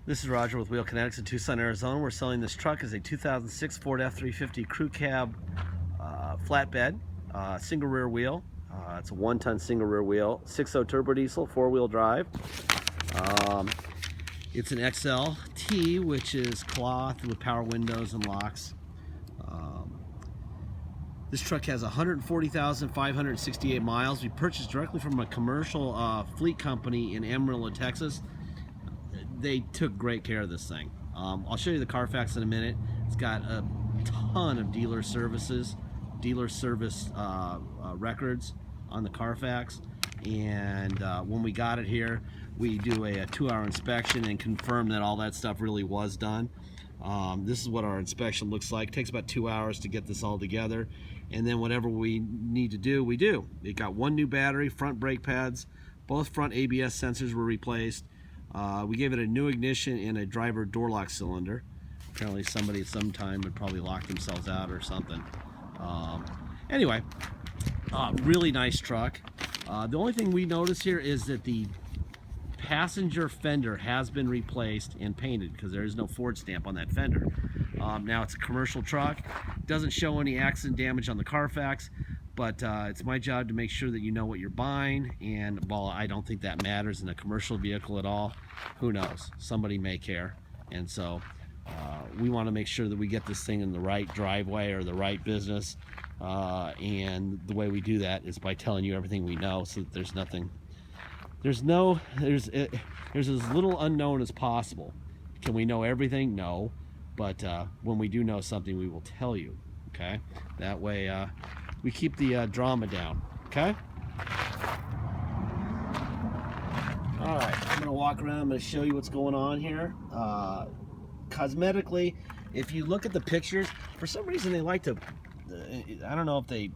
This is Roger with Wheel Kinetics in Tucson, Arizona. We're selling this truck as a 2006 Ford F350 crew cab flatbed, single rear wheel. It's a 1-ton single rear wheel, 6.0 turbo diesel, 4-wheel drive. It's an XLT, which is cloth with power windows and locks. This truck has 140,568 miles. We purchased directly from a commercial fleet company in Amarillo, Texas. They took great care of this thing. I'll show you the Carfax in a minute. It's got a ton of dealer service records on the Carfax, and when we got it here, we do a 2-hour inspection and confirm that all that stuff really was done. This is what our inspection looks like. It takes about 2 hours to get this all together, and then whatever we need to do, we do. It got one new battery, front brake pads, both front ABS sensors were replaced. We gave it a new ignition and a driver door lock cylinder. Apparently somebody at some time would probably lock themselves out or something. Anyway, really nice truck. The only thing we notice here is that the passenger fender has been replaced and painted because there is no Ford stamp on that fender. Now it's a commercial truck. Doesn't show any accident damage on the Carfax, but it's my job to make sure that you know what you're buying, and while I don't think that matters in a commercial vehicle at all, who knows? Somebody may care, and so we want to make sure that we get this thing in the right driveway or the right business, and the way we do that is by telling you everything we know, so that there's as little unknown as possible. Can we know everything? No, but when we do know something, we will tell you. Okay, that way we keep the drama down. Okay. All right, I'm gonna walk around. I'm gonna show you what's going on here. Cosmetically, if you look at the pictures, for some reason they like to, I don't know if they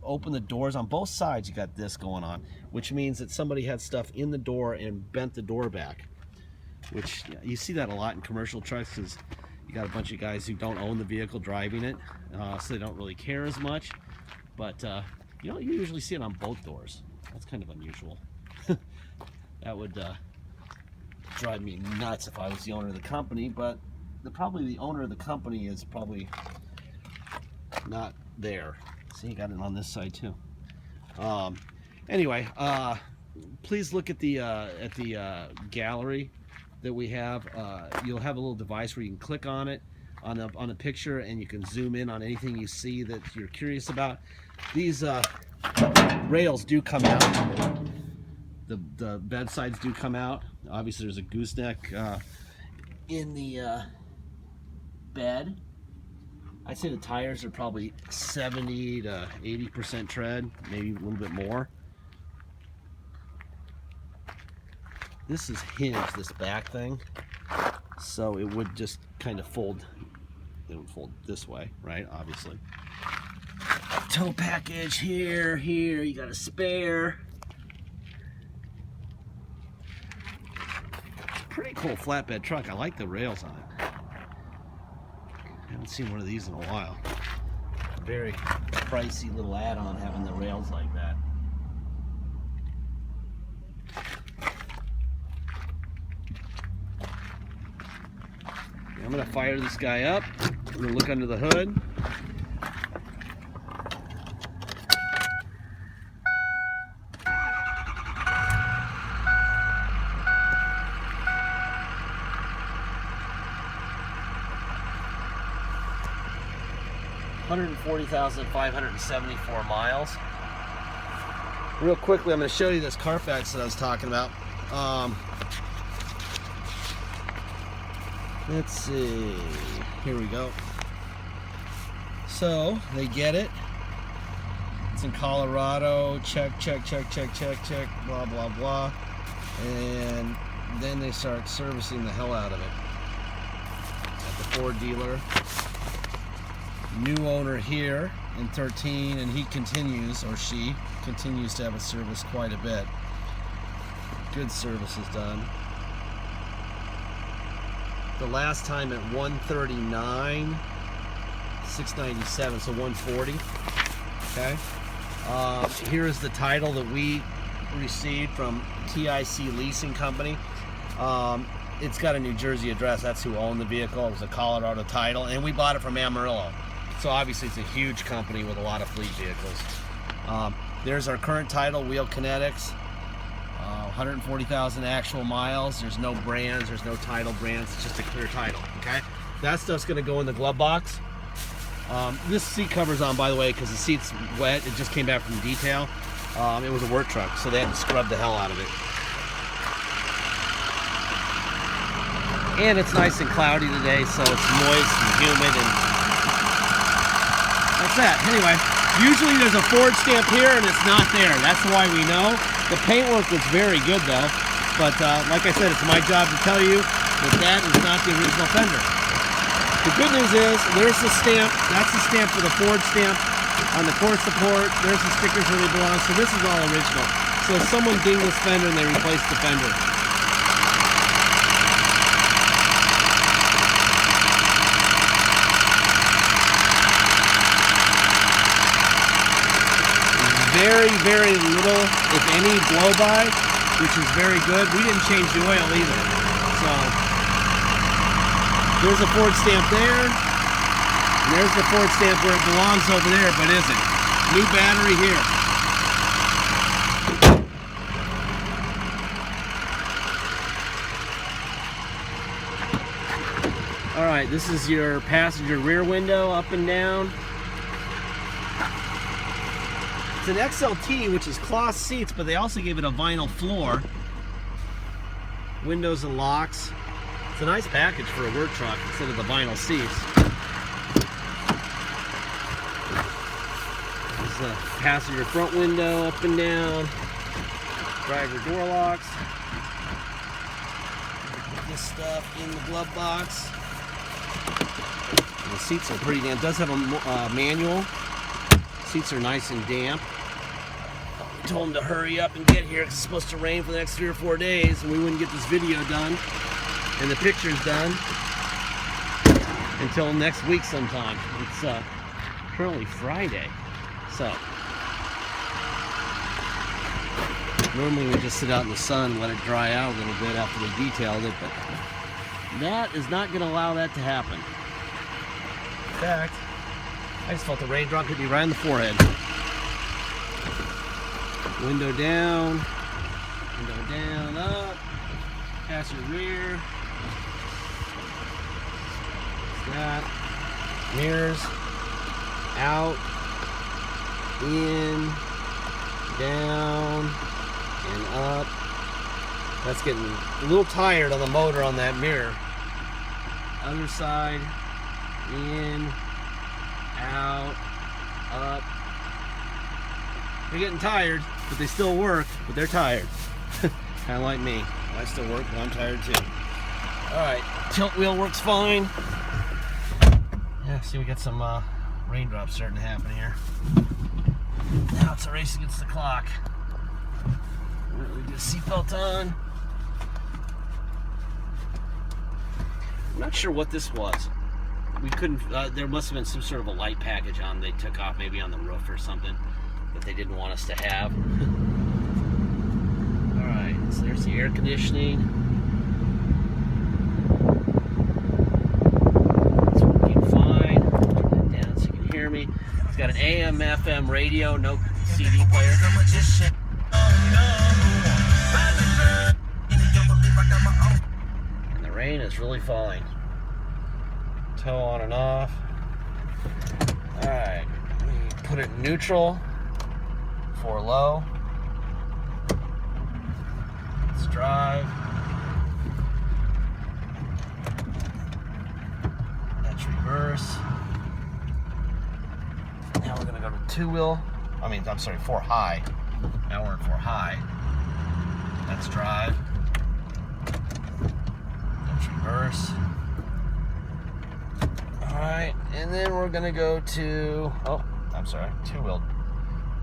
open the doors on both sides. You got this going on, which means that somebody had stuff in the door and bent the door back, which you see that a lot in commercial trucks because you got a bunch of guys who don't own the vehicle driving it, so they don't really care as much. But you usually see it on both doors. That's kind of unusual. That would drive me nuts if I was the owner of the company, but probably the owner of the company is probably not there. See, you got it on this side too. Anyway, please look at the gallery that we have. You'll have a little device where you can click on it on a picture, and you can zoom in on anything you see that you're curious about. These rails do come out. The bed sides do come out. Obviously, there's a gooseneck in the bed. I'd say the tires are probably 70 to 80% tread, maybe a little bit more. This is hinged, this back thing, so it would just kind of fold. It would fold this way, right? Obviously. Tow package here, you got a spare. Pretty cool flatbed truck. I like the rails on it. I haven't seen one of these in a while. Very pricey little add-on having the rails like that. I'm gonna fire this guy up. I'm gonna look under the hood. $140,574 miles. Real quickly, I'm going to show you this Carfax that I was talking about. Let's see. Here we go. So they get it. It's in Colorado. Check. Blah blah blah. And then they start servicing the hell out of it at the Ford dealer. New owner here in 13, and he continues, or she continues, to have it serviced quite a bit. Good service is done. The last time at 139, 697, so 140. Okay. Here is the title that we received from TIC Leasing Company. it's got a New Jersey address. That's who owned the vehicle. It was a Colorado title, and we bought it from Amarillo. So obviously it's a huge company with a lot of fleet vehicles. There's our current title, Wheel Kinetics. 140,000 actual miles. There's no brands, there's no title brands, it's just a clear title, okay? That stuff's gonna go in the glove box. This seat cover's on, by the way, because the seat's wet. It just came back from detail. It was a work truck, so they had to scrub the hell out of it. And it's nice and cloudy today, so it's moist and humid, and that's that. Anyway, usually there's a Ford stamp here, and it's not there. That's why we know. The paintwork was very good, though. But like I said, it's my job to tell you that that is not the original fender. The good news is, there's the stamp. That's the stamp for the Ford stamp on the core support. There's the stickers where they belong. So this is all original. So if someone dinged this fender and they replaced the fender. Very, very little, if any, blow-by, which is very good. We didn't change the oil either. So, there's a Ford stamp there, and there's the Ford stamp where it belongs over there, but isn't. New battery here. Alright, this is your passenger rear window, up and down. It's an XLT, which is cloth seats, but they also gave it a vinyl floor. Windows and locks. It's a nice package for a work truck instead of the vinyl seats. There's the passenger front window, up and down. Driver door locks. Put this stuff in the glove box. And the seats are pretty damp. It does have a manual. Seats are nice and damp. Told him to hurry up and get here because it's supposed to rain for the next 3 or 4 days, and we wouldn't get this video done and the pictures done until next week sometime. It's currently Friday, so normally we just sit out in the sun and let it dry out a little bit after we detailed it, but that is not going to allow that to happen. In fact, I just felt the raindrop hit me right in the forehead. Window down, up, passenger rear, that, mirrors, out, in, down, and up. That's getting a little tired on the motor on that mirror. Other side, in, out, up. They're getting tired, but they still work, but they're tired. Kind of like me. I still work, but I'm tired too. Alright, tilt wheel works fine. Yeah, see, we got some raindrops starting to happen here. Now it's a race against the clock. We get a seatbelt on. I'm not sure what this was. We couldn't, there must have been some sort of a light package on they took off, maybe on the roof or something, that they didn't want us to have. Alright, so there's the air conditioning. It's working fine. Turn that down so you can hear me. It's got an AM, FM radio, no CD player. And the rain is really falling. Toe on and off. Alright, let me put it in neutral for low. Let's drive. That's reverse. Now we're gonna go to four high. Now we're in four high. That's drive. That's reverse. Alright, and then we're gonna go to, two-wheel.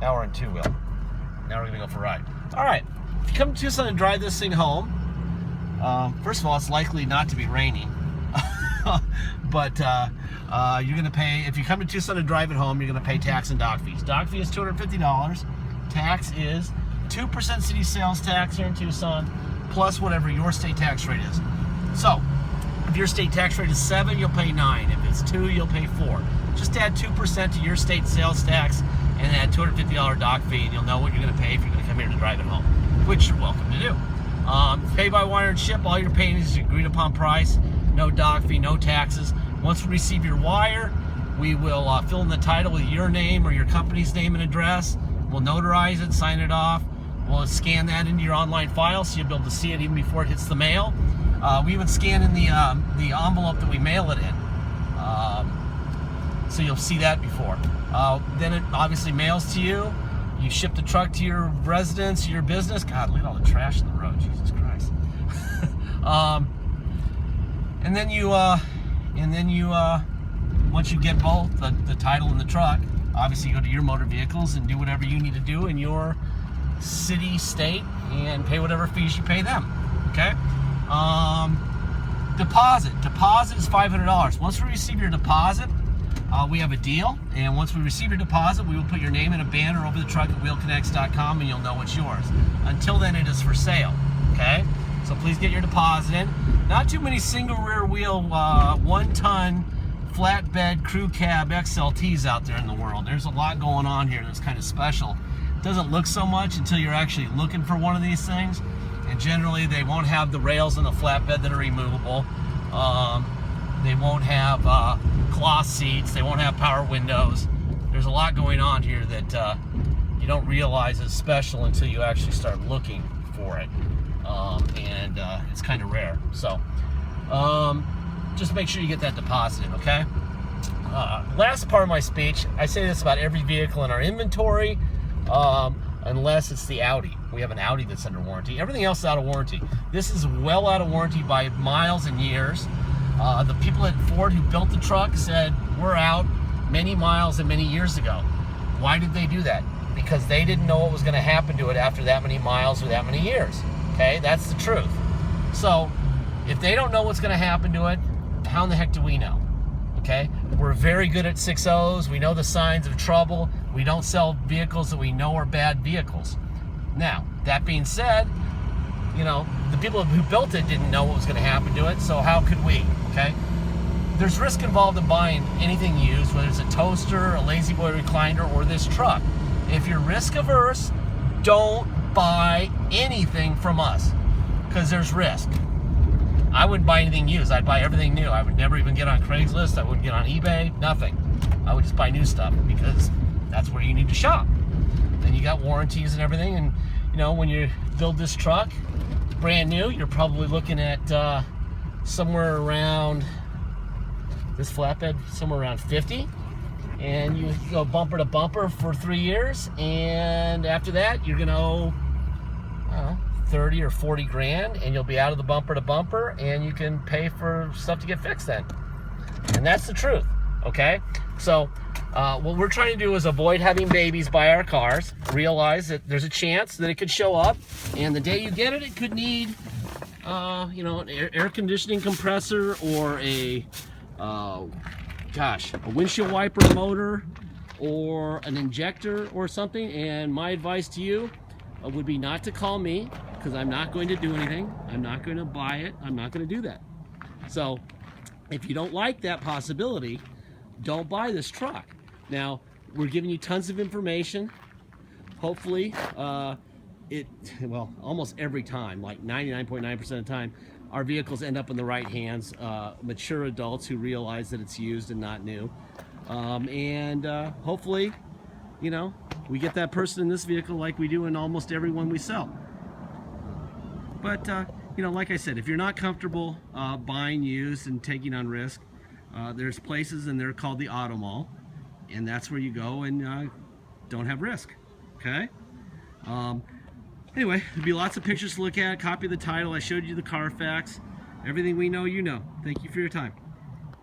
Now we're in two-wheel. Now we're gonna go for a ride. Alright, if you come to Tucson and drive this thing home, first of all, it's likely not to be raining. But you're gonna pay, if you come to Tucson and drive it home, you're gonna pay tax and dock fees. Dock fee is $250. Tax is 2% city sales tax here in Tucson, plus whatever your state tax rate is. So if your state tax rate is 7, you'll pay 9. If it's 2, you'll pay 4. Just add 2% to your state sales tax and add $250 dock fee, and you'll know what you're going to pay if you're going to come here to drive it home, which you're welcome to do. Pay by wire and ship. All you're paying is your agreed upon price. No dock fee, no taxes. Once we receive your wire, we will fill in the title with your name or your company's name and address. We'll notarize it, sign it off. We'll scan that into your online file so you'll be able to see it even before it hits the mail. We even scan in the envelope that we mail it in. So you'll see that before. Then it obviously mails to you. You ship the truck to your residence, your business. God, look at all the trash in the road. Jesus Christ. And then you, once you get both the title and the truck, obviously you go to your motor vehicles and do whatever you need to do in your city, state, and pay whatever fees you pay them. Okay. Deposit is $500. Once we receive your deposit, we have a deal, and once we receive your deposit, we will put your name in a banner over the truck at wheelkinetics.com, and you'll know it's yours. Until then, it is for sale. Okay, so please get your deposit in. Not too many single rear wheel 1-ton flatbed crew cab XLTs out there in the world. There's a lot going on here that's kind of special. It doesn't look so much until you're actually looking for one of these things. And generally, they won't have the rails on the flatbed that are removable. They won't have cloth seats. They won't have power windows. There's a lot going on here that you don't realize is special until you actually start looking for it. And it's kind of rare. So just make sure you get that deposit in, okay? Last part of my speech, I say this about every vehicle in our inventory, unless it's the Audi. We have an Audi that's under warranty. Everything else is out of warranty. This is well out of warranty by miles and years. The people at Ford who built the truck said we're out many miles and many years ago. Why did they do that? Because they didn't know what was going to happen to it after that many miles or that many years. Okay, that's the truth. So if they don't know what's going to happen to it, how in the heck do we know? Okay, we're very good at 6.0s. We know the signs of trouble. We don't sell vehicles that we know are bad vehicles. Now, that being said, you know, the people who built it didn't know what was going to happen to it, so how could we? Okay, there's risk involved in buying anything used, whether it's a toaster, a lazy boy recliner, or this truck. If you're risk averse, don't buy anything from us because there's risk. I wouldn't buy anything used. I'd buy everything new. I would never even get on Craigslist. I wouldn't get on eBay, nothing. I would just buy new stuff because that's where you need to shop. Then you got warranties and everything, and you know, when you build this truck brand new, you're probably looking at somewhere around this flatbed, somewhere around 50, and you go bumper to bumper for 3 years, and after that you're gonna owe 30 or 40 grand, and you'll be out of the bumper to bumper, and you can pay for stuff to get fixed then. And that's the truth. Okay, so what we're trying to do is avoid having babies buy our cars. Realize that there's a chance that it could show up, and the day you get it, it could need you know, an air conditioning compressor or a windshield wiper motor or an injector or something. And my advice to you would be not to call me, because I'm not going to do anything. I'm not going to buy it. I'm not going to do that. So if you don't like that possibility, don't buy this truck. Now, we're giving you tons of information. Hopefully, almost every time, like 99.9% of the time, our vehicles end up in the right hands, mature adults who realize that it's used and not new. Hopefully, you know, we get that person in this vehicle like we do in almost every one we sell. But, you know, like I said, if you're not comfortable buying used and taking on risk, there's places, and they're called the auto mall, and that's where you go and don't have risk. Okay? Anyway, there'll be lots of pictures to look at. Copy of the title. I showed you the Carfax. Everything we know, you know. Thank you for your time.